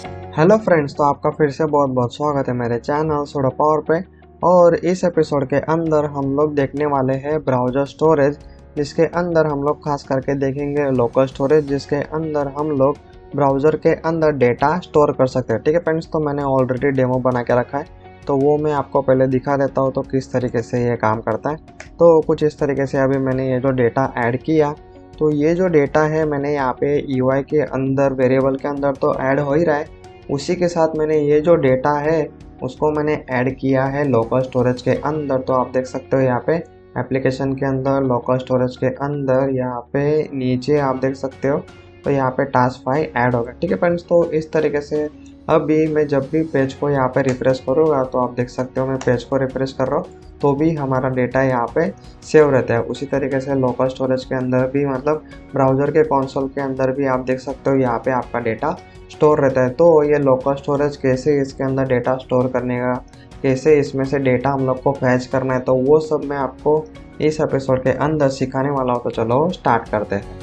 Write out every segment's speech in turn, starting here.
Hello friends, तो आपका फिर से बहुत बहुत स्वागत है मेरे चैनल सोडा पावर पे। और इस एपिसोड के अंदर हम लोग देखने वाले हैं ब्राउज़र स्टोरेज, जिसके अंदर हम लोग खास करके देखेंगे लोकल स्टोरेज, जिसके अंदर हम लोग ब्राउज़र के अंदर डेटा स्टोर कर सकते हैं। ठीक है फ्रेंड्स, तो मैंने ऑलरेडी डेमो बना के रखा है, तो वो मैं आपको पहले दिखा देता हूँ तो किस तरीके से ये काम करता है। तो कुछ इस तरीके से अभी मैंने ये जो डेटा ऐड किया, तो ये जो डेटा है मैंने यहाँ पे यूआई के अंदर वेरिएबल के अंदर तो ऐड हो ही रहा है। उसी के साथ मैंने ये जो डेटा है उसको मैंने ऐड किया है लोकल स्टोरेज के अंदर। तो आप देख सकते हो यहाँ पे एप्लीकेशन के अंदर लोकल स्टोरेज के अंदर यहाँ पे नीचे आप देख सकते हो, तो यहाँ पे टास्क फाइल ऐड होगा। ठीक है फ्रेंड्स, तो इस तरीके से अभी मैं जब भी पेज को यहाँ पे रिफ्रेश करूँगा तो आप देख सकते हो मैं पेज को रिफ्रेश कर रहा हूँ तो भी हमारा डेटा यहाँ पे सेव रहता है। उसी तरीके से लोकल स्टोरेज के अंदर भी, मतलब ब्राउज़र के कंसोल के अंदर भी आप देख सकते हो यहाँ पे आपका डेटा स्टोर रहता है। तो ये लोकल स्टोरेज कैसे इसके अंदर डेटा स्टोर करने का, कैसे इसमें से डेटा हम लोग को फैच करना है, तो वो सब मैं आपको इस एपिसोड के अंदर सिखाने वाला हूँ। तो चलो स्टार्ट करते हैं।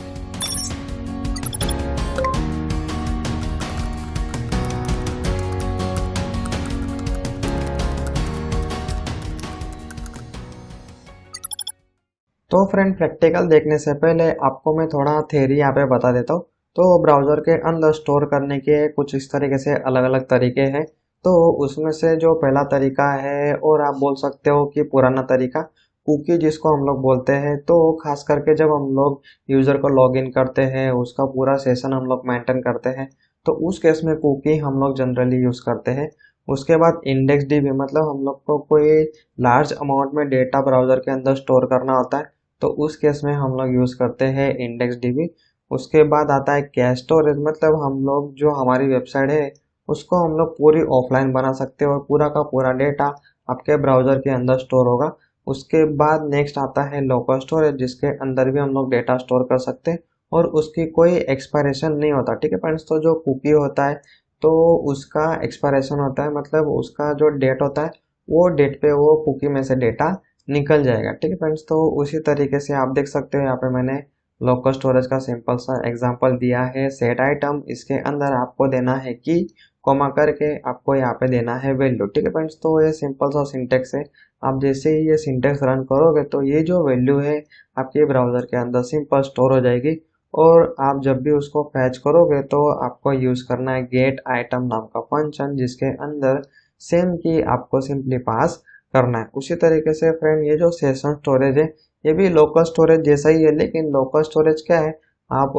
तो फ्रेंड, प्रैक्टिकल देखने से पहले आपको मैं थोड़ा थ्योरी यहाँ पे बता देता हूँ। तो ब्राउज़र के अंदर स्टोर करने के कुछ इस तरीके से अलग अलग तरीके हैं। तो उसमें से जो पहला तरीका है, और आप बोल सकते हो कि पुराना तरीका, कुकी जिसको हम लोग बोलते हैं। तो खास करके जब हम लोग यूज़र को लॉगिन करते हैं, उसका पूरा सेशन हम लोग मेंटेन करते हैं, तो उस केस में कुकी हम लोग जनरली यूज़ करते हैं। उसके बाद इंडेक्स डीबी, मतलब हम लोग को कोई लार्ज अमाउंट में डेटा ब्राउज़र के अंदर स्टोर करना होता है, तो उस केस में हम लोग यूज़ करते हैं इंडेक्स डीबी। उसके बाद आता है कैश स्टोरेज, मतलब हम लोग जो हमारी वेबसाइट है उसको हम लोग पूरी ऑफलाइन बना सकते हैं और पूरा का पूरा डेटा आपके ब्राउज़र के अंदर स्टोर होगा। उसके बाद नेक्स्ट आता है लोकल स्टोरेज, जिसके अंदर भी हम लोग डेटा स्टोर कर सकते हैं और उसकी कोई एक्सपायरेशन नहीं होता। ठीक है फ्रेंड्स, तो जो कुकी होता है तो उसका एक्सपायरेशन होता है, मतलब उसका जो डेट होता है वो डेट पे वो कुकी में से डेटा निकल जाएगा। ठीक है फ्रेंड्स, तो उसी तरीके से आप देख सकते हो यहाँ पे मैंने लोकल स्टोरेज का सिंपल सा एग्जांपल दिया है। सेट आइटम, इसके अंदर आपको देना है की, कॉमा करके आपको यहाँ पे देना है वैल्यू। ठीक है फ्रेंड्स, तो ये सिंपल सा सिंटेक्स है। आप जैसे ही ये सिंटेक्स रन करोगे तो ये जो वैल्यू है आपके ब्राउजर के अंदर सिंपल स्टोर हो जाएगी। और आप जब भी उसको फैच करोगे तो आपको यूज करना है गेट आइटम नाम का फंक्शन, जिसके अंदर सेम की आपको सिंपली पास करना है। उसी तरीके से फ्रेंड, ये जो सेशन स्टोरेज है ये भी लोकल स्टोरेज जैसा ही है, लेकिन लोकल स्टोरेज क्या है, आप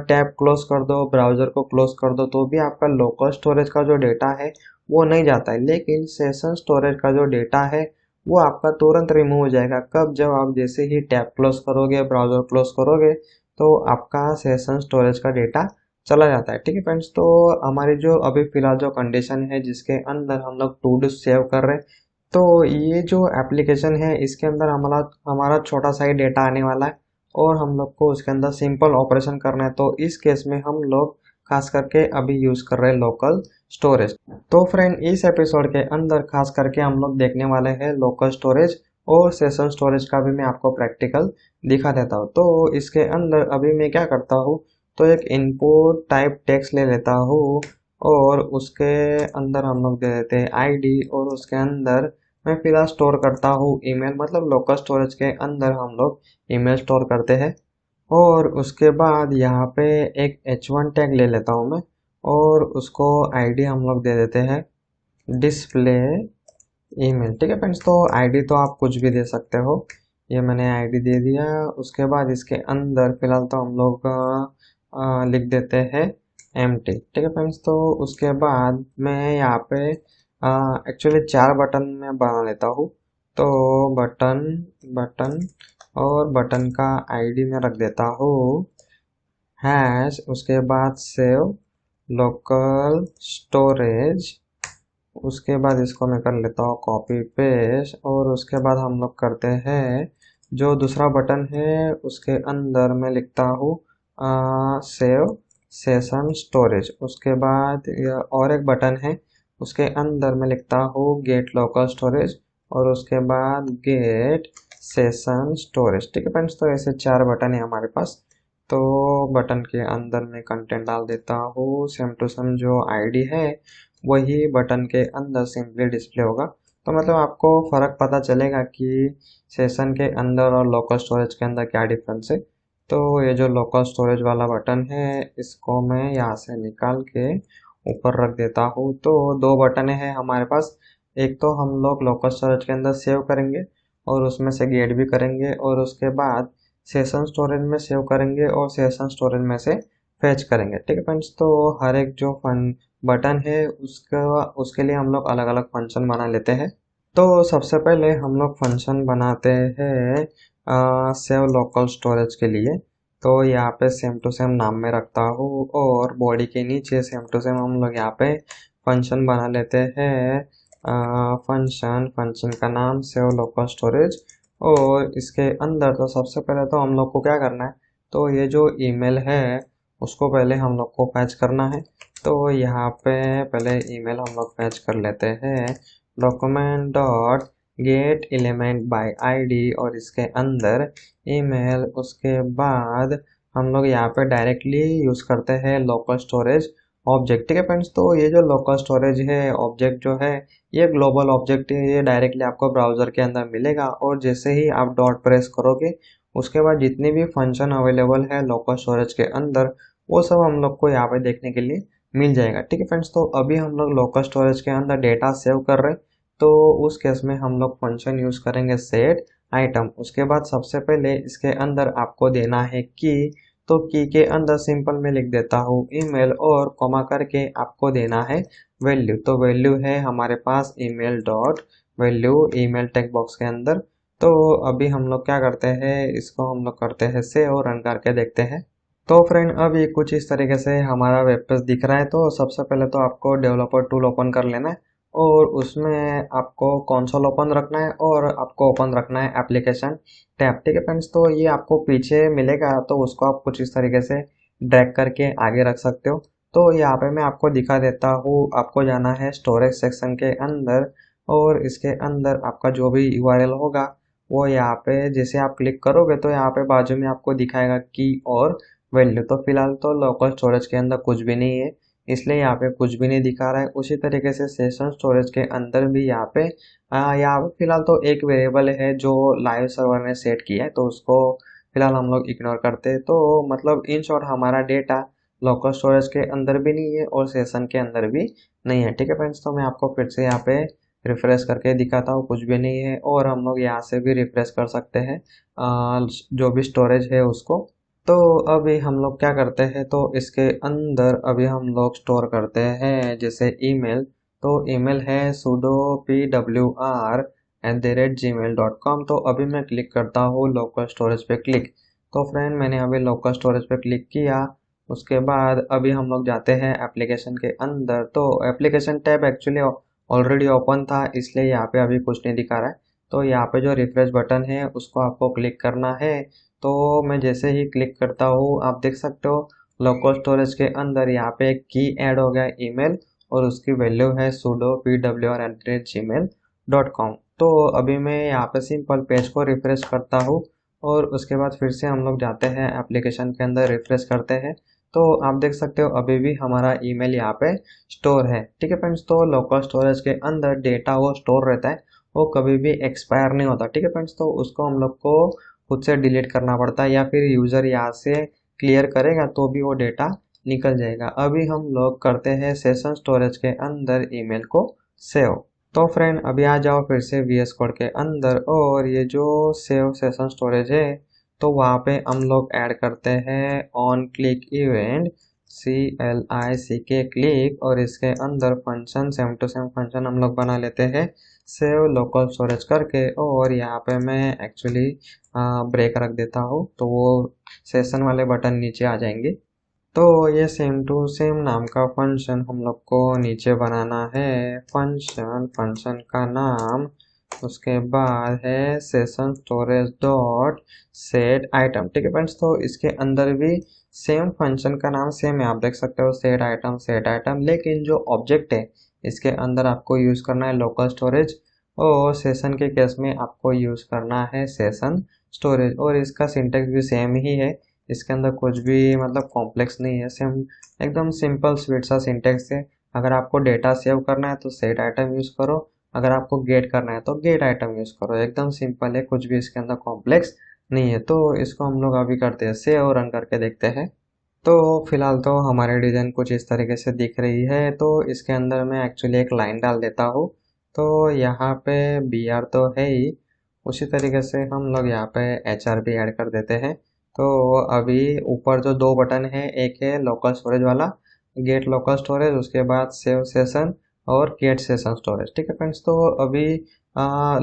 टैब क्लोज कर दो, ब्राउजर को क्लोज कर दो, तो भी आपका लोकल स्टोरेज का जो डेटा है वो नहीं जाता है। लेकिन सेशन स्टोरेज का जो डेटा है वो आपका तुरंत रिमूव हो जाएगा। कब? जब आप जैसे ही टैब क्लोज करोगे, ब्राउजर क्लोज करोगे, तो आपका सेशन स्टोरेज का डेटा चला जाता है। ठीक है फ्रेंड्स, तो हमारी जो अभी फिलहाल जो कंडीशन है जिसके अंदर हम लोग टू डू सेव कर रहे हैं, तो ये जो एप्लीकेशन है इसके अंदर हमारा हमारा छोटा सा ही डेटा आने वाला है और हम लोग को उसके अंदर सिंपल ऑपरेशन करना है। तो इस केस में हम लोग खास करके अभी यूज कर रहे हैं लोकल स्टोरेज। तो फ्रेंड, इस एपिसोड के अंदर खास करके हम लोग देखने वाले हैं लोकल स्टोरेज और सेशन स्टोरेज का भी मैं आपको प्रैक्टिकल दिखा देता हूँ। तो इसके अंदर अभी मैं क्या करता हूँ, तो एक इनपुट टाइप टेक्स्ट ले लेता हूँ और उसके अंदर हम लोग दे देते हैं आईडी, और उसके अंदर मैं फिलहाल स्टोर करता हूँ ईमेल, मतलब लोकल स्टोरेज के अंदर हम लोग ईमेल स्टोर करते हैं। और उसके बाद यहाँ पे एक h1 टैग ले लेता हूँ मैं, और उसको आईडी हम लोग दे देते हैं डिस्प्ले ईमेल। ठीक है फ्रेंड्स, तो आईडी तो आप कुछ भी दे सकते हो, ये मैंने आईडी दे दिया। उसके बाद इसके अंदर फिलहाल तो हम लोग लिख देते हैं एम्प्टी। ठीक है फ्रेंड्स, तो उसके बाद मैं यहाँ पे एक्चुअली 4 बटन मैं बना लेता हूँ। तो बटन बटन और बटन का आईडी मैं रख देता हूँ हैश, उसके बाद सेव लोकल स्टोरेज। उसके बाद इसको मैं कर लेता हूँ कॉपी पेस्ट, और उसके बाद हम लोग करते हैं जो दूसरा बटन है उसके अंदर मैं लिखता हूँ सेव सेशन स्टोरेज। उसके बाद और एक बटन है उसके अंदर मैं लिखता हूँ गेट लोकल स्टोरेज, और उसके बाद गेट सेशन स्टोरेज। ठीक है फ्रेंड्स, तो ऐसे 4 बटन है हमारे पास। तो बटन के अंदर मैं कंटेंट डाल देता हूँ, सेम टू सेम जो आईडी है वही बटन के अंदर सिंपली डिस्प्ले होगा। तो मतलब आपको फ़र्क पता चलेगा कि सेशन के अंदर और लोकल स्टोरेज के अंदर क्या डिफरेंस है। तो ये जो लोकल स्टोरेज वाला बटन है इसको मैं यहाँ से निकाल के ऊपर रख देता हूँ। तो दो बटन हैं हमारे पास, एक तो हम लोग लोकल स्टोरेज के अंदर सेव करेंगे और उसमें से गेट भी करेंगे, और उसके बाद सेशन स्टोरेज में सेव करेंगे और सेशन स्टोरेज में से फेच करेंगे। ठीक है फ्रेंड्स, तो हर एक जो फन बटन है उसका उसके लिए हम लोग अलग अलग फंक्शन बना लेते हैं। तो सबसे पहले हम लोग फंक्शन बनाते हैं सेव लोकल स्टोरेज के लिए। तो यहाँ पे सेम टू सेम नाम में रखता हूँ, और बॉडी के नीचे सेम टू सेम हम लोग यहाँ पे फंक्शन बना लेते हैं। फंक्शन फंक्शन का नाम सेव लोकल स्टोरेज, और इसके अंदर तो सबसे पहले तो हम लोग को क्या करना है, तो ये जो ईमेल है उसको पहले हम लोग को फैच करना है। तो यहाँ पे पहले ईमेल हम लोग फैच कर लेते हैं, document dot gate element by ID, और इसके अंदर ईमेल। उसके बाद हम लोग यहाँ पे डायरेक्टली यूज़ करते हैं लोकल स्टोरेज ऑब्जेक्ट। ठीक है फ्रेंड्स, तो ये जो लोकल स्टोरेज है ऑब्जेक्ट जो है ये ग्लोबल ऑब्जेक्ट है, ये डायरेक्टली आपको ब्राउज़र के अंदर मिलेगा, और जैसे ही आप डॉट प्रेस करोगे उसके बाद जितनी भी फंक्शन अवेलेबल है लोकल स्टोरेज के अंदर वो सब हम लोग को यहाँ पे देखने के लिए मिल जाएगा। ठीक है फ्रेंड्स, तो अभी हम लोग लोकल स्टोरेज के अंदर डेटा सेव कर रहे हैं, तो उस केस में हम लोग फंक्शन यूज़ करेंगे सेट आइटम। उसके बाद सबसे पहले इसके अंदर आपको देना है की, तो की के अंदर सिंपल में लिख देता हूँ ईमेल, और कॉमा करके आपको देना है वैल्यू। तो वैल्यू है हमारे पास email dot value email text box के अंदर। तो अभी हम लोग क्या करते हैं, इसको हम लोग करते हैं सेव और रन करके देखते हैं। तो फ्रेंड अभी कुछ इस तरीके से हमारा वेब पेज दिख रहा है। तो सबसे पहले तो आपको डेवलपर टूल ओपन कर लेना है, और उसमें आपको कंसोल ओपन रखना है, और आपको ओपन रखना है एप्लीकेशन टैब। ठीक है फ्रेंड्स, तो ये आपको पीछे मिलेगा, तो उसको आप कुछ इस तरीके से ड्रैग करके आगे रख सकते हो। तो यहाँ पे मैं आपको दिखा देता हूँ, आपको जाना है स्टोरेज सेक्शन के अंदर, और इसके अंदर आपका जो भी यूआरएल होगा वो यहाँ पे जैसे आप क्लिक करोगे तो यहाँ पे बाजू में आपको दिखाएगा की और वैल्यू। तो फिलहाल तो लोकल स्टोरेज के अंदर कुछ भी नहीं है, इसलिए यहाँ पे कुछ भी नहीं दिखा रहा है। उसी तरीके से सेशन स्टोरेज के अंदर भी यहाँ पे फिलहाल तो एक वेरिएबल है जो लाइव सर्वर ने सेट किया है, तो उसको फिलहाल हम लोग इग्नोर करते हैं। तो मतलब इन शॉर्ट हमारा डेटा लोकल स्टोरेज के अंदर भी नहीं है और सेशन के अंदर भी नहीं है। ठीक है फ्रेंड्स, तो मैं आपको फिर से यहाँ पे रिफ्रेश करके दिखाता हूँ, कुछ भी नहीं है। और हम लोग यहाँ से भी रिफ्रेश कर सकते हैं जो भी स्टोरेज है उसको। तो अभी हम लोग क्या करते हैं, तो इसके अंदर अभी हम लोग स्टोर करते हैं जैसे ईमेल। तो ईमेल है sudo pwr@gmail.com। तो अभी मैं क्लिक करता हूँ लोकल स्टोरेज पे क्लिक। तो फ्रेंड मैंने अभी लोकल स्टोरेज पे क्लिक किया। उसके बाद अभी हम लोग जाते हैं एप्लीकेशन के अंदर। तो application tab actually already open था, इसलिए यहाँ पे अभी कुछ नहीं दिखा रहा है। तो यहाँ पे जो रिफ्रेश बटन है उसको आपको क्लिक करना है। तो मैं जैसे ही क्लिक करता हूँ आप देख सकते हो लोकल स्टोरेज के अंदर यहाँ पे एक की ऐड हो गया ईमेल, और उसकी वैल्यू है sudo pwr@gmail.com। तो अभी मैं यहाँ पे सिंपल पेज को रिफ्रेश करता हूँ, और उसके बाद फिर से हम लोग जाते हैं एप्लीकेशन के अंदर रिफ्रेश करते हैं। तो आप देख सकते हो अभी भी हमारा ईमेल यहाँ पे स्टोर है। ठीक है फ्रेंड्स, तो लोकल स्टोरेज के अंदर डेटा वो स्टोर रहता है, वो कभी भी एक्सपायर नहीं होता। ठीक है फ्रेंड्स, तो उसको हम लोग को खुद से डिलीट करना पड़ता है, या फिर यूज़र यहाँ से क्लियर करेगा तो भी वो डेटा निकल जाएगा। अभी हम लोग करते हैं सेशन स्टोरेज के अंदर ईमेल को सेव। तो फ्रेंड अभी आ जाओ फिर से VS कोड के अंदर, और ये जो सेव सेशन स्टोरेज है तो वहाँ पे हम लोग ऐड करते हैं on click event CLICK click, और इसके अंदर function same to same function हम लोग बना लेते हैं सेव लोकल स्टोरेज करके। और यहाँ पे मैं एक्चुअली ब्रेक रख देता हूँ, तो वो सेशन वाले बटन नीचे आ जाएंगे। तो ये सेम टू सेम नाम का फंक्शन हम लोग को नीचे बनाना है। फंक्शन फंक्शन का नाम, उसके बाद है session storage dot set item. ठीक है फ्रेंड्स, तो इसके अंदर भी सेम फंक्शन का नाम सेम है, आप देख सकते हो सेट आइटम, लेकिन जो ऑब्जेक्ट है इसके अंदर आपको यूज़ करना है लोकल स्टोरेज, और सेशन के केस में आपको यूज़ करना है सेशन स्टोरेज। और इसका सिंटेक्स भी सेम ही है, इसके अंदर कुछ भी मतलब कॉम्प्लेक्स नहीं है, सेम एकदम सिंपल स्वीट सा सिंटेक्स है। अगर आपको डेटा सेव करना है तो सेट आइटम यूज़ करो, अगर आपको गेट करना है तो गेट आइटम यूज़ करो। एकदम सिंपल है, कुछ भी इसके अंदर कॉम्प्लेक्स नहीं है। तो इसको हम लोग अभी करते हैं सेव और रन करके देखते हैं। तो फिलहाल तो हमारी डिज़ाइन कुछ इस तरीके से दिख रही है। तो इसके अंदर मैं एक्चुअली एक लाइन डाल देता हूँ। तो यहाँ पे बी आर तो है ही, उसी तरीके से हम लोग यहाँ पे एच आर भी ऐड कर देते हैं। तो अभी ऊपर जो दो बटन है, एक है लोकल स्टोरेज वाला, गेट लोकल स्टोरेज, उसके बाद सेव सेशन और गेट सेशन स्टोरेज। ठीक है फ्रेंड्स, तो अभी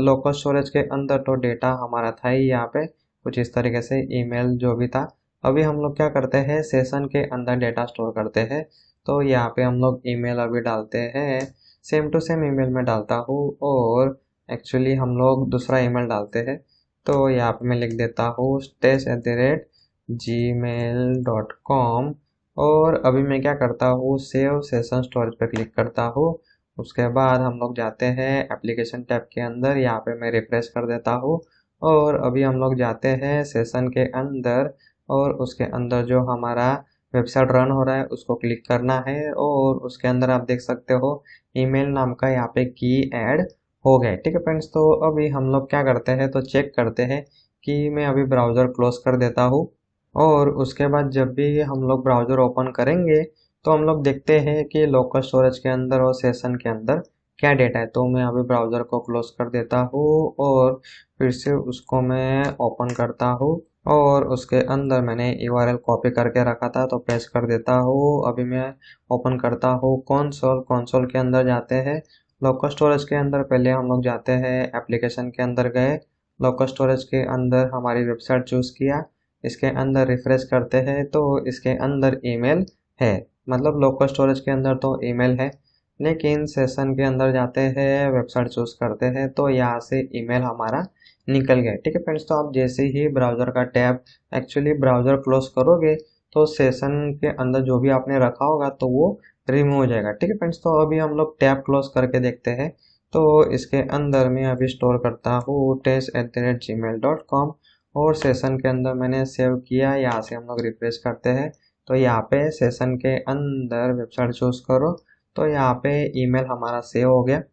लोकल स्टोरेज के अंदर तो डेटा हमारा था ही यहाँ पे कुछ इस तरीके से, ईमेल जो भी था। अभी हम लोग क्या करते हैं, सेशन के अंदर डेटा स्टोर करते हैं। तो यहाँ पे हम लोग ईमेल अभी डालते हैं, सेम टू सेम ईमेल में डालता हूँ, और एक्चुअली हम लोग दूसरा ईमेल डालते हैं। तो यहाँ पे मैं लिख देता हूँ stes@gmail.com। और अभी मैं क्या करता हूँ, सेव सेशन स्टोरेज पे क्लिक करता हूँ। उसके बाद हम लोग जाते हैं एप्लीकेशन टैब के अंदर, यहाँ पे मैं रिफ्रेश कर देता हूँ। और अभी हम लोग जाते हैं सेशन के अंदर, और उसके अंदर जो हमारा वेबसाइट रन हो रहा है उसको क्लिक करना है, और उसके अंदर आप देख सकते हो ईमेल नाम का यहाँ पे की ऐड हो गया। ठीक है फ्रेंड्स, तो अभी हम लोग क्या करते हैं, तो चेक करते हैं कि मैं अभी ब्राउज़र क्लोज कर देता हूँ। और उसके बाद जब भी हम लोग ब्राउज़र ओपन करेंगे तो हम लोग देखते हैं कि लोकल स्टोरेज के अंदर और सेशन के अंदर क्या डेटा है। तो मैं अभी ब्राउज़र को क्लोज कर देता हूँ और फिर से उसको मैं ओपन करता हूँ, और उसके अंदर मैंने यूआरएल कॉपी करके रखा था तो पेस्ट कर देता हूँ। अभी मैं ओपन करता हूँ कंसोल के अंदर जाते हैं, लोकल स्टोरेज के अंदर पहले हम लोग जाते हैं, एप्लीकेशन के अंदर गए, लोकल स्टोरेज के अंदर हमारी वेबसाइट चूज़ किया, इसके अंदर रिफ्रेश करते हैं तो इसके अंदर ईमेल है। मतलब लोकल स्टोरेज के अंदर तो ईमेल है, लेकिन सेशन के अंदर जाते हैं, वेबसाइट चूज़ करते हैं तो यहाँ से ईमेल हमारा निकल गया। ठीक है फ्रेंड्स, तो आप जैसे ही ब्राउज़र का टैब एक्चुअली ब्राउज़र क्लोज करोगे तो सेशन के अंदर जो भी आपने रखा होगा तो वो रिमूव हो जाएगा। ठीक है फ्रेंड्स, तो अभी हम लोग टैब क्लोज करके देखते हैं। तो इसके अंदर मैं अभी स्टोर करता हूँ test@gmail.com, और सेशन के अंदर मैंने सेव किया। यहाँ से हम लोग रिफ्रेश करते हैं तो यहाँ पे सेशन के अंदर वेबसाइट चूज़ करो, तो यहाँ पे ईमेल हमारा सेव हो गया।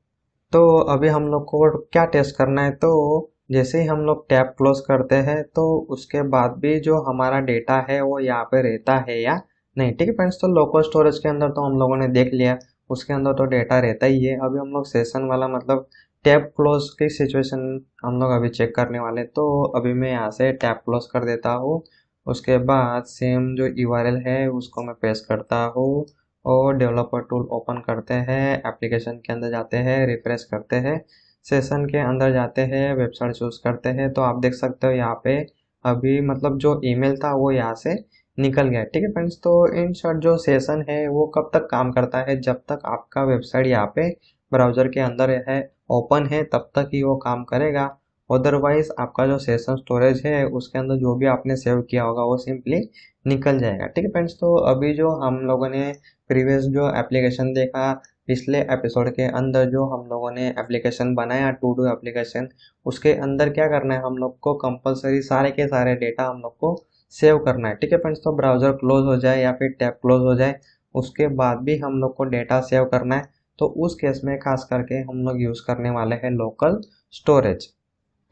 तो अभी हम लोग को क्या टेस्ट करना है, तो जैसे ही हम लोग टैब क्लोज करते हैं तो उसके बाद भी जो हमारा डेटा है वो यहाँ पे रहता है या नहीं। ठीक है फ्रेंड्स, तो लोकल स्टोरेज के अंदर तो हम लोगों ने देख लिया, उसके अंदर तो डेटा रहता ही है। अभी हम लोग सेशन वाला मतलब टैब क्लोज की सिचुएशन हम लोग अभी चेक करने वाले। तो अभी मैं यहाँ से टैब क्लोज कर देता हूँ, उसके बाद सेम जो यूआरएल है उसको मैं पेस्ट करता हूँ, और डेवलपर टूल ओपन करते हैं, एप्लीकेशन के अंदर जाते हैं, रिफ्रेश करते हैं, सेशन के अंदर जाते हैं, वेबसाइट चूज़ करते हैं। तो आप देख सकते हो यहाँ पे अभी मतलब जो ईमेल था वो यहाँ से निकल गया। ठीक है फ्रेंड्स, तो इन शॉर्ट जो सेशन है वो कब तक काम करता है, जब तक आपका वेबसाइट यहाँ पे ब्राउज़र के अंदर है, ओपन है, तब तक ही वो काम करेगा। अदरवाइज आपका जो सेशन स्टोरेज है उसके अंदर जो भी आपने सेव किया होगा वो सिंपली निकल जाएगा। ठीक है फ्रेंड्स, तो अभी जो हम लोगों ने प्रीवियस जो एप्लीकेशन देखा, पिछले एपिसोड के अंदर जो हम लोगों ने एप्लीकेशन बनाया टू डू एप्लीकेशन, उसके अंदर क्या करना है, हम लोग को कंपलसरी सारे के सारे डेटा हम लोग को सेव करना है। ठीक है फ्रेंड्स, तो ब्राउज़र क्लोज हो जाए या फिर टैब क्लोज हो जाए उसके बाद भी हम लोग को डेटा सेव करना है। तो उस केस में खास करके हम लोग यूज़ करने वाले हैं लोकल स्टोरेज।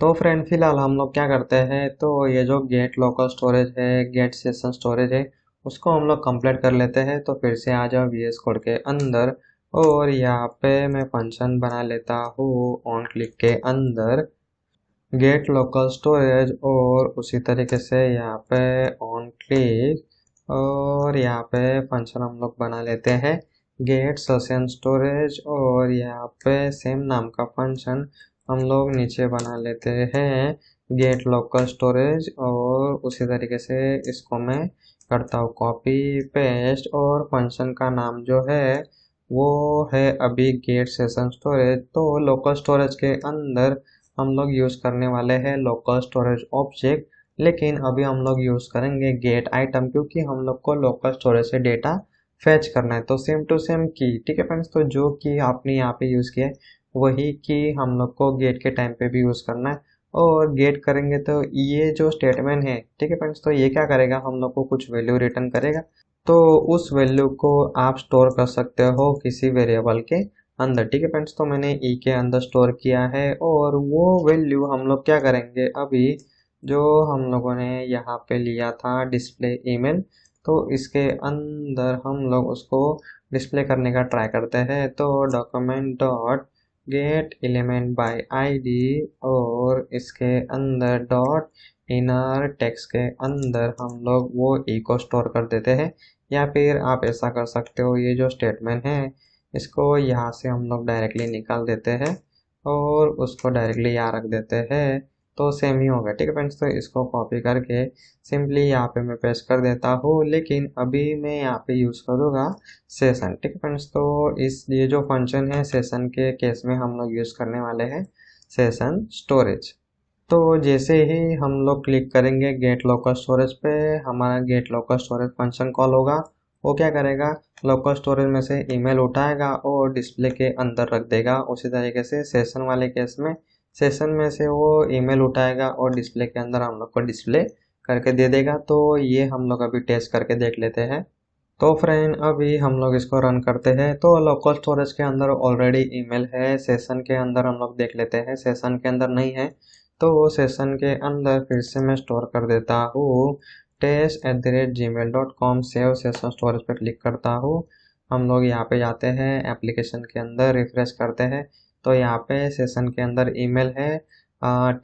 तो फ्रेंड फिलहाल हम लोग क्या करते हैं, तो ये जो गेट लोकल स्टोरेज है, गेट सेशन स्टोरेज है, उसको हम लोग कंप्लीट कर लेते हैं। तो फिर से आ जाओ VS कोड के अंदर, और यहाँ पे मैं फंक्शन बना लेता हूँ ऑन क्लिक के अंदर गेट लोकल स्टोरेज, और उसी तरीके से यहाँ पे ऑन क्लिक, और यहाँ पे फंक्शन हम लोग बना लेते हैं गेट सेशन स्टोरेज, और यहाँ पे सेम नाम का फंक्शन हम लोग नीचे बना लेते हैं गेट लोकल स्टोरेज, और उसी तरीके से इसको मैं करता हूँ कॉपी पेस्ट, और फंक्शन का नाम जो है वो है अभी गेट सेशन स्टोरेज। तो लोकल स्टोरेज के अंदर हम लोग यूज़ करने वाले हैं लोकल स्टोरेज ऑब्जेक्ट, लेकिन अभी हम लोग यूज़ करेंगे गेट आइटम, क्योंकि हम लोग को लोकल स्टोरेज से डेटा फैच करना है। तो सेम टू सेम की, ठीक है फ्रेंड्स, तो जो की आपने यहाँ पे यूज़ किया है वही की हम लोग को गेट के टाइम पे भी यूज़ करना है। और गेट करेंगे तो ये जो स्टेटमेंट है, ठीक है फ्रेंड्स, तो ये क्या करेगा, हम लोग को कुछ वैल्यू रिटर्न करेगा। तो उस वैल्यू को आप स्टोर कर सकते हो किसी वेरिएबल के अंदर, ठीक है फ्रेंड्स। तो मैंने ई के अंदर स्टोर किया है और वो वैल्यू हम लोग क्या करेंगे, अभी जो हम लोगों ने यहाँ पे लिया था डिस्प्ले ईमेल, तो इसके अंदर हम लोग उसको डिस्प्ले करने का ट्राई करते हैं। तो document dot gate element by ID और इसके अंदर डॉट इनर टेक्स्ट के अंदर हम लोग वो ई को स्टोर कर देते हैं। या फिर आप ऐसा कर सकते हो, ये जो स्टेटमेंट है इसको यहाँ से हम लोग डायरेक्टली निकाल देते हैं और उसको डायरेक्टली यहाँ रख देते हैं, तो सेम ही होगा, ठीक है फ्रेंड्स। तो इसको कॉपी करके सिंपली यहाँ पे मैं पेस्ट कर देता हूँ, लेकिन अभी मैं यहाँ पे यूज़ करूँगा सेशन, ठीक है फ्रेंड्स। तो इस ये जो फंक्शन है सेशन के केस में हम लोग यूज़ करने वाले हैं सेशन स्टोरेज। तो जैसे ही हम लोग क्लिक करेंगे गेट लोकल स्टोरेज पे, हमारा get local storage function call होगा। वो क्या करेगा, लोकल स्टोरेज में से ईमेल उठाएगा और डिस्प्ले के अंदर रख देगा। उसी तरीके से सेशन वाले केस में सेशन में से वो ईमेल उठाएगा और डिस्प्ले के अंदर हम लोग को डिस्प्ले करके दे देगा। तो ये हम लोग अभी टेस्ट करके देख लेते हैं। तो फ्रेंड अभी हम लोग इसको रन करते हैं। तो लोकल स्टोरेज के अंदर ऑलरेडी ईमेल है, सेशन के अंदर हम लोग देख लेते हैं, सेशन के अंदर नहीं है। तो सेशन के अंदर फिर से मैं स्टोर कर देता हूँ test@gmail.com, सेव सेशन स्टोरेज पर क्लिक करता हूँ। हम लोग यहाँ पे जाते हैं एप्लीकेशन के अंदर, रिफ्रेश करते हैं तो यहाँ पे सेशन के अंदर ईमेल है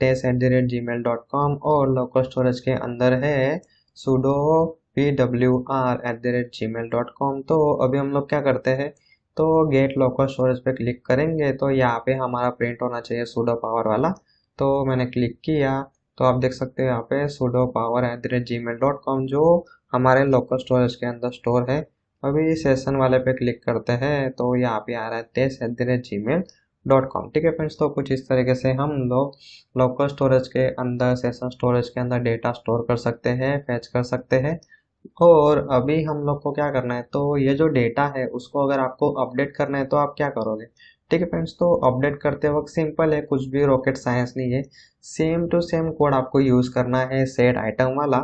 test@gmail.com और लोकल स्टोरेज के अंदर है sudo pwr@gmail.com। तो अभी हम लोग क्या करते हैं, तो गेट लोकल स्टोरेज पे क्लिक करेंगे तो यहाँ पे हमारा प्रिंट होना चाहिए sudo पावर वाला। तो मैंने क्लिक किया तो आप देख सकते हो यहाँ पे sudo power@gmail.com जो हमारे लोकल स्टोरेज के अंदर स्टोर है। अभी सेशन वाले पे क्लिक करते हैं तो यहाँ पे आ रहा है test@gmail.com, ठीक है फ्रेंड्स। तो कुछ इस तरीके से हम लोग लोकल स्टोरेज के अंदर, सेशन स्टोरेज के अंदर डेटा स्टोर कर सकते हैं, फैच कर सकते हैं। और अभी हम लोग को क्या करना है, तो ये जो डेटा है उसको अगर आपको अपडेट करना है तो आप क्या करोगे, ठीक है फ्रेंड्स। तो अपडेट करते वक्त सिंपल है, कुछ भी रॉकेट साइंस नहीं है, सेम टू सेम कोड आपको यूज़ करना है सेट आइटम वाला।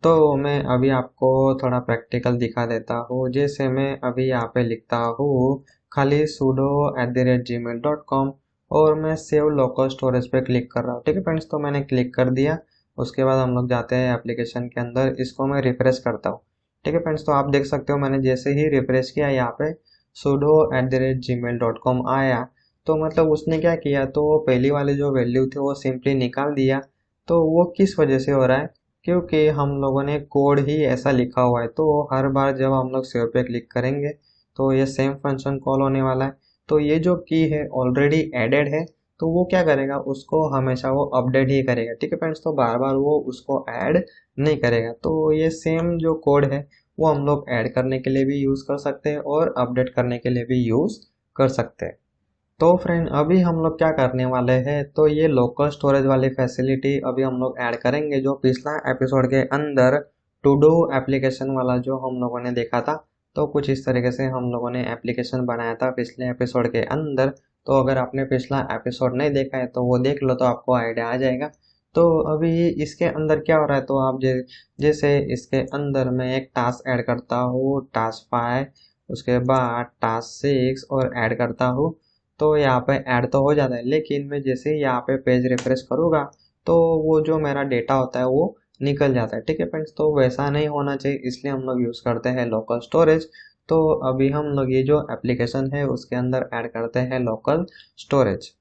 तो मैं अभी आपको थोड़ा प्रैक्टिकल दिखा देता हूँ। जैसे मैं अभी यहाँ पे लिखता हूँ खाली sudo@gmail.com और मैं सेव लोकल स्टोरेज पे क्लिक कर रहा हूँ, ठीक है फ्रेंड्स। तो मैंने क्लिक कर दिया। उसके बाद हम लोग जाते हैं एप्लीकेशन के अंदर, इसको मैं रिफ्रेश करता हूँ, ठीक है फ्रेंड्स। तो आप देख सकते हो मैंने जैसे ही रिफ्रेश किया यहाँ पे sudo@gmail.com आया। तो मतलब उसने क्या किया, तो वो पहली वाली जो वैल्यू थी वो सिंपली निकाल दिया। तो वो किस वजह से हो रहा है, क्योंकि हम लोगों ने कोड ही ऐसा लिखा हुआ है। तो हर बार जब हम लोग सेव पे क्लिक करेंगे तो ये सेम फंक्शन कॉल होने वाला है। तो ये जो की है ऑलरेडी एडेड है, तो वो क्या करेगा, उसको हमेशा वो अपडेट ही करेगा, ठीक है फ्रेंड्स। तो बार बार वो उसको ऐड नहीं करेगा। तो ये सेम जो कोड है वो हम लोग ऐड करने के लिए भी यूज़ कर सकते हैं और अपडेट करने के लिए भी यूज़ कर सकते हैं। तो फ्रेंड अभी हम लोग क्या करने वाले हैं, तो ये लोकल स्टोरेज वाली फैसिलिटी अभी हम लोग ऐड करेंगे, जो पिछला एपिसोड के अंदर टू डू एप्लीकेशन वाला जो हम लोगों ने देखा था। तो कुछ इस तरीके से हम लोगों ने एप्लीकेशन बनाया था पिछले एपिसोड के अंदर। तो अगर आपने पिछला एपिसोड नहीं देखा है तो वो देख लो, तो आपको आइडिया आ जाएगा। तो अभी इसके अंदर क्या हो रहा है, तो आप जैसे इसके अंदर मैं एक टास्क ऐड करता हूँ, टास्क 5, उसके बाद टास्क 6 और ऐड करता हूँ। तो यहाँ पे ऐड तो हो जाता है, लेकिन मैं जैसे ही यहाँ पे पेज रिफ्रेश करूँगा तो वो जो मेरा डेटा होता है वो निकल जाता है, ठीक है फ्रेंड्स। तो वैसा नहीं होना चाहिए, इसलिए हम लोग यूज़ करते हैं लोकल स्टोरेज। तो अभी हम लोग ये जो एप्लीकेशन है उसके अंदर ऐड करते हैं लोकल स्टोरेज।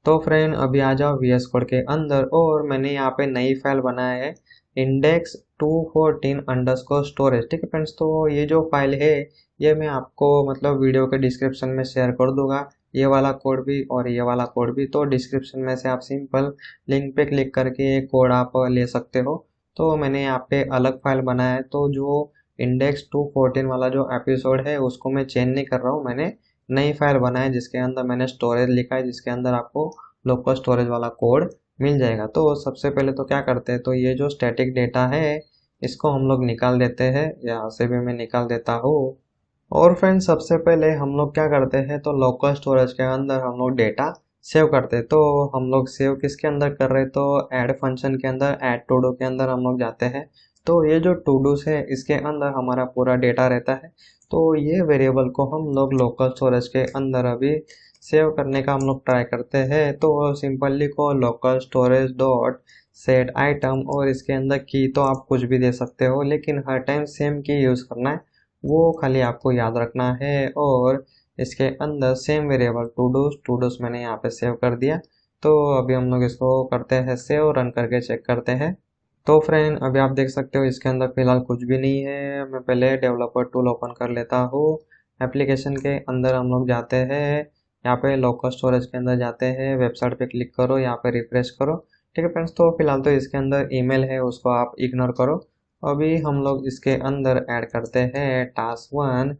तो फ्रेंड अभी आ जाओ VS कोड के अंदर और मैंने यहाँ पे नई फाइल बनाया है इंडेक्स 214 अंडरस्कोर स्टोरेज, ठीक है फ्रेंड्स। तो ये जो फाइल है ये मैं आपको मतलब वीडियो के डिस्क्रिप्शन में शेयर कर दूंगा, ये वाला कोड भी और ये वाला कोड भी। तो डिस्क्रिप्शन में से आप सिंपल लिंक पे क्लिक करके ये कोड आप ले सकते हो। तो मैंने यहाँ पे अलग फाइल बनाया है, तो जो इंडेक्स 214 वाला जो एपिसोड है उसको मैं चेंज नहीं कर रहा हूँ, मैंने नई फाइल बनाई जिसके अंदर मैंने स्टोरेज लिखा है, जिसके अंदर आपको लोकल स्टोरेज वाला कोड मिल जाएगा। तो सबसे पहले तो क्या करते हैं, तो ये जो स्टैटिक डेटा है इसको हम लोग निकाल देते हैं, यहाँ से भी मैं निकाल देता हूँ। और फ्रेंड्स सबसे पहले हम लोग क्या करते हैं, तो लोकल स्टोरेज के अंदर हम लोग डेटा सेव करते हैं। तो हम लोग सेव किसके अंदर कर रहे हैं, तो ऐड फंक्शन के अंदर, ऐड टू डू के अंदर हम लोग जाते हैं। तो ये जो टू डूस है इसके अंदर हमारा पूरा डेटा रहता है। तो ये वेरिएबल को हम लोग लोकल स्टोरेज के अंदर अभी सेव करने का हम लोग ट्राई करते हैं। तो सिंपली को local storage dot set item, और इसके अंदर की तो आप कुछ भी दे सकते हो, लेकिन हर टाइम सेम की यूज़ करना है, वो खाली आपको याद रखना है। और इसके अंदर सेम वेरिएबल टू डूस मैंने यहाँ पे सेव कर दिया। तो अभी हम लोग इसको करते हैं सेव, रन करके चेक करते हैं। तो फ्रेंड अभी आप देख सकते हो इसके अंदर फिलहाल कुछ भी नहीं है। मैं पहले डेवलपर टूल ओपन कर लेता हूँ। एप्लीकेशन के अंदर हम लोग जाते हैं, यहाँ पे लोकल स्टोरेज के अंदर जाते हैं, वेबसाइट पे क्लिक करो, यहाँ पे रिफ्रेश करो। ठीक है फ्रेंड्स, तो फिलहाल तो इसके अंदर ईमेल है, उसको आप इग्नोर करो। अभी हम लोग इसके अंदर ऐड करते हैं टास्क 1।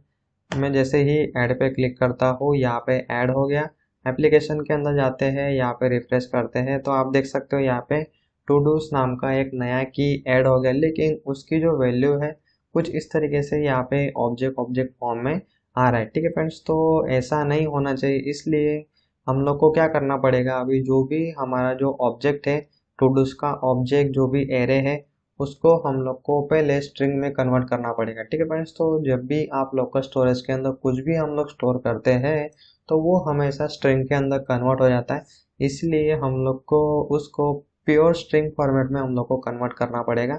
मैं जैसे ही ऐड पे क्लिक करता हूँ, यहाँ पे ऐड हो गया। एप्लीकेशन के अंदर जाते हैं, यहाँ पे रिफ्रेश करते हैं, तो आप देख सकते हो यहाँ पे टू डूस नाम का एक नया की ऐड हो गया, लेकिन उसकी जो वैल्यू है कुछ इस तरीके से यहाँ पे ऑब्जेक्ट ऑब्जेक्ट फॉर्म में आ रहा है। ठीक है फ्रेंड्स, तो ऐसा नहीं होना चाहिए, इसलिए हम लोग को क्या करना पड़ेगा, अभी जो भी हमारा जो ऑब्जेक्ट है, टू डूस का ऑब्जेक्ट जो भी एरे है, उसको हम लोग को पहले स्ट्रिंग में कन्वर्ट करना पड़ेगा। ठीक है फ्रेंड्स, तो जब भी आप लोकल स्टोरेज के अंदर कुछ भी हम लोग स्टोर करते हैं, तो वो हमेशा स्ट्रिंग के अंदर कन्वर्ट हो जाता है। इसलिए हम लोग को उसको प्योर स्ट्रिंग फॉर्मेट में हम लोग को कन्वर्ट करना पड़ेगा।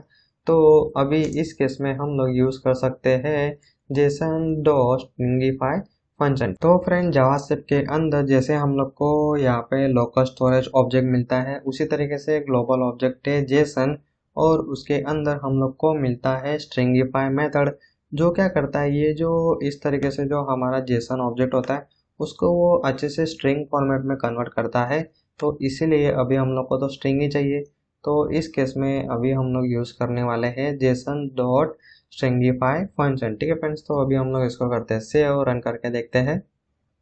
तो अभी इस केस में हम लोग यूज़ कर सकते हैं जेसन डॉट स्ट्रिंगिफाई फंक्शन। तो फ्रेंड जावास्क्रिप्ट के अंदर जैसे हम लोग को यहाँ पे लोकल स्टोरेज ऑब्जेक्ट मिलता है, उसी तरीके से ग्लोबल ऑब्जेक्ट है जेसन, और उसके अंदर हम लोग को मिलता है स्ट्रिंगिफाई मेथड, जो क्या करता है, ये जो इस तरीके से जो हमारा जेसन ऑब्जेक्ट होता है उसको वो अच्छे से स्ट्रिंग फॉर्मेट में कन्वर्ट करता है। तो इसीलिए अभी हम लोग को तो स्ट्रिंग ही चाहिए। तो इस केस में अभी हम लोग यूज़ करने वाले हैं जेसन डॉट स्ट्रिंगिफाई फंक्शन। ठीक है फ्रेंड्स, तो अभी हम लोग इसको करते हैं सेव, रन करके देखते हैं।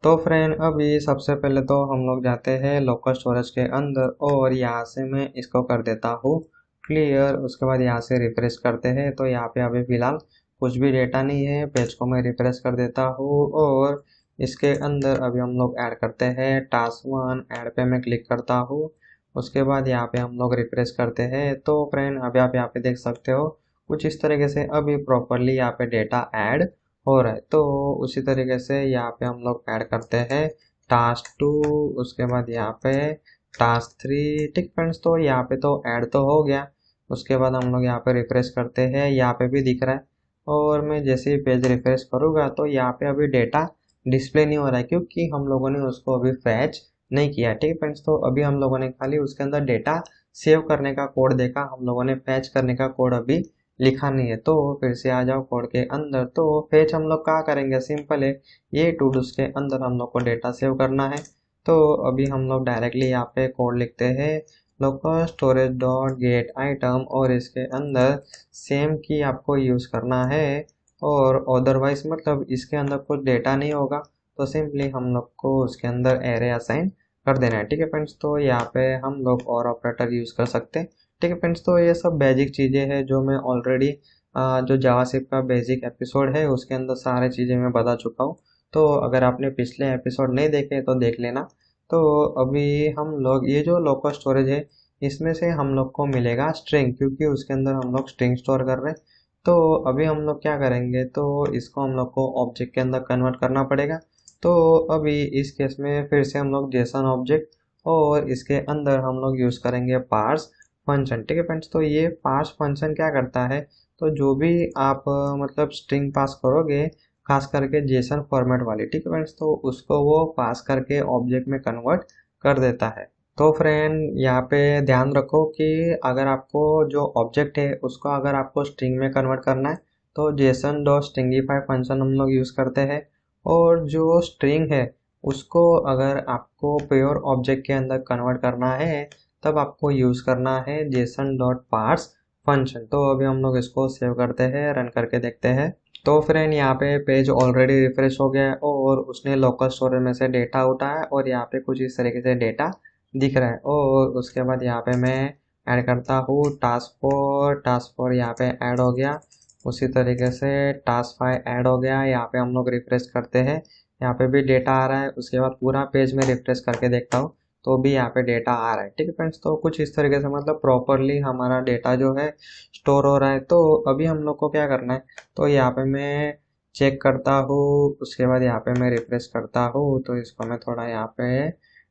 तो फ्रेंड अभी सबसे पहले तो हम लोग जाते हैं लोकल स्टोरेज के अंदर, और यहाँ से मैं इसको कर देता हूँ क्लियर। उसके बाद यहाँ से रिफ्रेश करते हैं, तो यहाँ पे अभी फ़िलहाल कुछ भी डेटा नहीं है। पेज को मैं रिफ्रेश कर देता हूँ, और इसके अंदर अभी हम लोग ऐड करते हैं टास्क 1। ऐड पे मैं क्लिक करता हूँ, उसके बाद यहाँ पे हम लोग रिफ्रेश करते हैं। तो फ्रेंड अभी आप यहाँ पे देख सकते हो कुछ इस तरीके से अभी प्रॉपरली यहाँ पे डेटा ऐड हो रहा है। तो उसी तरीके से यहाँ पे हम लोग ऐड करते हैं टास्क 2, उसके बाद यहाँ पे टास्क 3। ठीक फ्रेंड्स, तो यहाँ पे तो ऐड तो हो गया। उसके बाद हम लोग यहाँ पे रिफ्रेश करते हैं, यहाँ पे भी दिख रहा है। और मैं जैसे ही पेज रिफ्रेश करूँगा तो यहाँ पे अभी डेटा डिस्प्ले नहीं हो रहा है, क्योंकि हम लोगों ने उसको अभी फैच नहीं किया। ठीक है फ्रेंड्स, तो अभी हम लोगों ने खाली उसके अंदर डेटा सेव करने का कोड देखा, हम लोगों ने फैच करने का कोड अभी लिखा नहीं है। तो फिर से आ जाओ कोड के अंदर। तो फेच हम लोग क्या करेंगे, सिंपल है, ये टू डूज के अंदर हम लोग को डेटा सेव करना है। तो अभी हम लोग डायरेक्टली यहाँ पे कोड लिखते हैं local storage dot gate item, और इसके अंदर सेम की आपको यूज़ करना है। और अदरवाइज मतलब इसके अंदर कुछ डेटा नहीं होगा, तो सिंपली हम लोग को उसके अंदर एरे असाइन कर देना है। ठीक है फ्रेंड्स, तो यहाँ पे हम लोग और ऑपरेटर यूज़ कर सकते हैं। ठीक है फ्रेंड्स, तो ये सब बेसिक चीज़ें हैं जो मैं ऑलरेडी जो जावास्क्रिप्ट का बेसिक एपिसोड है उसके अंदर सारी चीज़ें मैं बता चुका हूँ। तो अगर आपने पिछले एपिसोड नहीं देखे तो देख लेना। तो अभी हम लोग ये जो लोकल स्टोरेज है इसमें से हम लोग को मिलेगा स्ट्रिंग, क्योंकि उसके अंदर हम लोग स्ट्रिंग स्टोर कर रहे हैं। तो अभी हम लोग क्या करेंगे, तो इसको हम लोग को ऑब्जेक्ट के अंदर कन्वर्ट करना पड़ेगा। तो अभी इस केस में फिर से हम लोग जेसन ऑब्जेक्ट, और इसके अंदर हम लोग यूज़ करेंगे पार्स फंक्शन। ठीक है फ्रेंड्स, तो ये पार्स फंक्शन क्या करता है, तो जो भी आप मतलब स्ट्रिंग पास करोगे, खास करके जेसन फॉर्मेट वाली, ठीक है फ्रेंड्स, तो उसको वो पास करके ऑब्जेक्ट में कन्वर्ट कर देता है। तो फ्रेंड यहाँ पे ध्यान रखो कि अगर आपको जो ऑब्जेक्ट है उसको अगर आपको स्ट्रिंग में कन्वर्ट करना है, तो जेसन डॉट स्ट्रिंगिफाई फंक्शन हम लोग यूज़ करते हैं। और जो स्ट्रिंग है उसको अगर आपको प्योर ऑब्जेक्ट के अंदर कन्वर्ट करना है, तब आपको यूज़ करना है जेसन डॉट पार्स फंक्शन। तो अभी हम लोग इसको सेव करते हैं, रन करके देखते हैं। तो फ्रेंड यहाँ पे पेज ऑलरेडी रिफ्रेश हो गया है, और उसने लोकल स्टोरेज में से डेटा उठाया, और यहाँ पे कुछ इस तरीके से डेटा दिख रहा है। और उसके बाद यहाँ पे मैं ऐड करता हूँ टास्क 4 यहाँ पे ऐड हो गया। उसी तरीके से टास्क 5 ऐड हो गया। यहाँ पे हम लोग रिफ्रेश करते हैं, यहाँ पे भी डेटा आ रहा है। उसके बाद पूरा पेज में रिफ्रेश करके देखता हूँ, तो भी यहाँ पे डेटा आ रहा है। ठीक है फ्रेंड्स, तो कुछ इस तरीके से मतलब प्रॉपरली हमारा डेटा जो है स्टोर हो रहा है। तो अभी हम लोग को क्या करना है, तो यहाँ पे मैं चेक करता हूँ, उसके बाद यहाँ पे मैं रिफ्रेश करता हूँ। तो इसको मैं थोड़ा यहाँ पे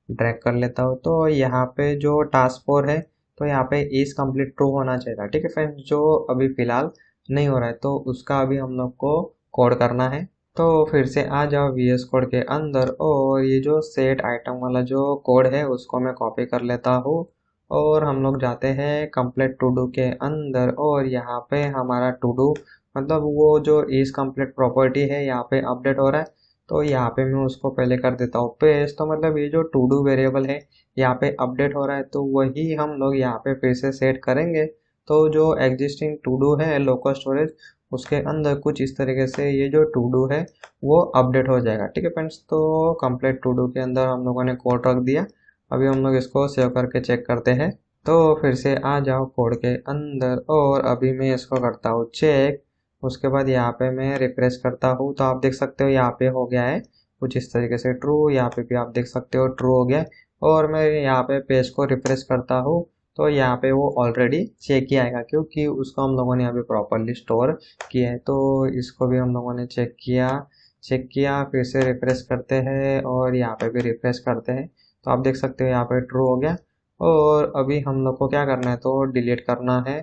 ड्रैग कर लेता हूँ। तो यहाँ पे जो टास्क 4 है, तो यहाँ पे इज कंप्लीट ट्रू होना चाहिए था। ठीक है फ्रेंड्स, जो अभी फिलहाल नहीं हो रहा है, तो उसका अभी हम लोग को कोड करना है। तो फिर से आ जाओ VS कोड के अंदर, और ये जो सेट आइटम वाला जो कोड है उसको मैं कॉपी कर लेता हूँ। और हम लोग जाते हैं कंप्लीट टू डू के अंदर, और यहाँ पे हमारा टू डू मतलब वो जो इज कंप्लीट प्रॉपर्टी है यहाँ पे अपडेट हो रहा है। तो यहाँ पे मैं उसको पहले कर देता हूँ पेस्ट। तो मतलब ये जो टू डू वेरिएबल है यहाँ पे अपडेट हो रहा है, तो वही हम लोग यहाँ पे फिर से सेट करेंगे। तो जो एग्जिस्टिंग टू डू है लोकल स्टोरेज, उसके अंदर कुछ इस तरीके से ये जो टू डू है वो अपडेट हो जाएगा। ठीक है फ्रेंड्स, तो कंप्लीट टू डू के अंदर हम लोगों ने कोड रख दिया। अभी हम लोग इसको सेव करके चेक करते हैं। तो फिर से आ जाओ कोड के अंदर, और अभी मैं इसको करता हूँ चेक। उसके बाद यहाँ पे मैं रिफ्रेश करता हूँ, तो आप देख सकते हो यहाँ पे हो गया है कुछ इस तरीके से ट्रू। यहाँ पे भी आप देख सकते हो ट्रू हो गया है। और मैं यहाँ पे पेज को रिफ्रेश करता हूँ, तो यहाँ पे वो ऑलरेडी चेक ही आएगा, क्योंकि उसको हम लोगों ने अभी प्रॉपरली स्टोर किया है। तो इसको भी हम लोगों ने चेक किया, फिर से रिफ्रेश करते हैं, और यहाँ पे भी रिफ्रेश करते हैं। तो आप देख सकते हो यहाँ पे ट्रू हो गया। और अभी हम लोग को क्या करना है, तो डिलीट करना है।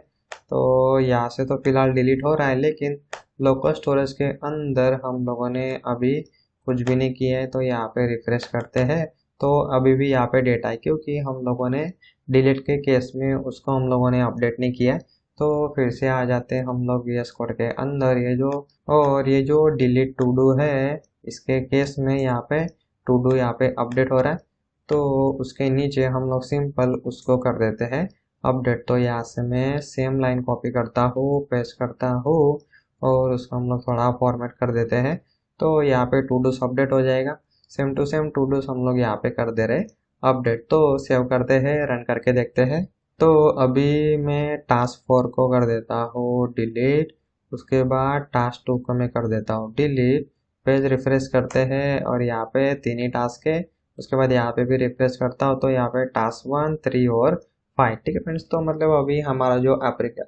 तो यहाँ से तो फिलहाल डिलीट हो रहा है, लेकिन लोकल स्टोरेज के अंदर हम लोगों ने अभी कुछ भी नहीं किया है। तो यहाँ पे रिफ्रेश करते हैं, तो अभी भी यहाँ पे डेटा है, क्योंकि हम लोगों ने डिलीट के केस में उसको हम लोगों ने अपडेट नहीं किया है। तो फिर से आ जाते हैं हम लोग VS कोड के अंदर, ये जो डिलीट टू डू है इसके केस में यहाँ पे टू डू यहाँ पे अपडेट हो रहा है। तो उसके नीचे हम लोग सिंपल उसको कर देते हैं अपडेट। तो यहाँ से मैं सेम लाइन कॉपी करता हूँ, पेस्ट करता हूँ, और उसको हम लोग थोड़ा फॉर्मेट कर देते हैं। तो यहाँ पे टू डूस अपडेट हो जाएगा। Same to same todos हम लोग यहाँ पे कर दे रहे अपडेट। तो सेव करते हैं, रन करके देखते हैं। तो अभी मैं टास्क 4 को कर देता हूँ डिलीट। उसके बाद टास्क 2 को मैं कर देता हूँ डिलीट। पेज रिफ्रेश करते हैं, और यहाँ पे 3 ही टास्क है। उसके बाद यहाँ पे भी रिफ्रेश करता हूँ, तो यहाँ पे टास्क 1, 3 और 5। ठीक है फ्रेंड्स, तो मतलब अभी हमारा जो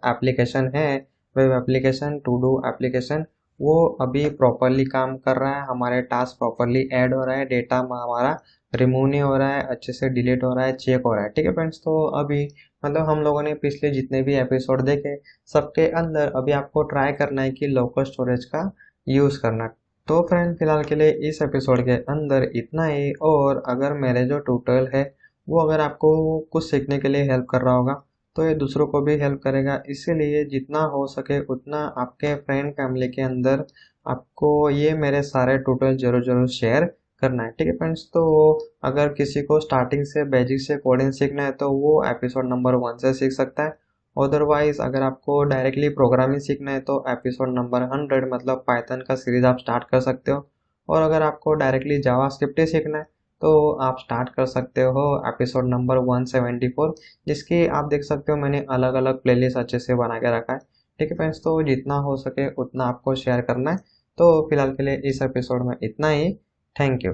एप्लीकेशन है, web application, to do application, वो अभी प्रॉपरली काम कर रहा है। हमारे टास्क प्रॉपरली ऐड हो रहा है, डेटा हमारा रिमूव नहीं हो रहा है, अच्छे से डिलीट हो रहा है, चेक हो रहा है। ठीक है फ्रेंड्स, तो अभी मतलब हम लोगों ने पिछले जितने भी एपिसोड देखे, सबके अंदर अभी आपको ट्राई करना है कि लोकल स्टोरेज का यूज़ करना। तो फ्रेंड, फिलहाल के लिए इस एपिसोड के अंदर इतना ही। और अगर मेरे जो ट्यूटोरियल है वो अगर आपको कुछ सीखने के लिए हेल्प कर रहा होगा, तो ये दूसरों को भी हेल्प करेगा। इसीलिए जितना हो सके उतना आपके फ्रेंड फैमिली के अंदर आपको ये मेरे सारे ट्यूटोरियल जरूर जरूर शेयर करना है। ठीक है फ्रेंड्स, तो अगर किसी को स्टार्टिंग से बेसिक से कोडिंग सीखना है, तो वो एपिसोड नंबर 1 से सीख सकता है। अदरवाइज अगर आपको डायरेक्टली प्रोग्रामिंग सीखना है, तो एपिसोड नंबर 100 मतलब पाइथन का सीरीज आप स्टार्ट कर सकते हो। और अगर आपको डायरेक्टली जावास्क्रिप्ट ही सीखना है, तो आप स्टार्ट कर सकते हो एपिसोड नंबर 174, जिसकी आप देख सकते हो मैंने अलग अलग प्लेलिस्ट अच्छे से बना के रखा है। ठीक है फ्रेंड्स, तो जितना हो सके उतना आपको शेयर करना है। तो फिलहाल के लिए इस एपिसोड में इतना ही। Thank you.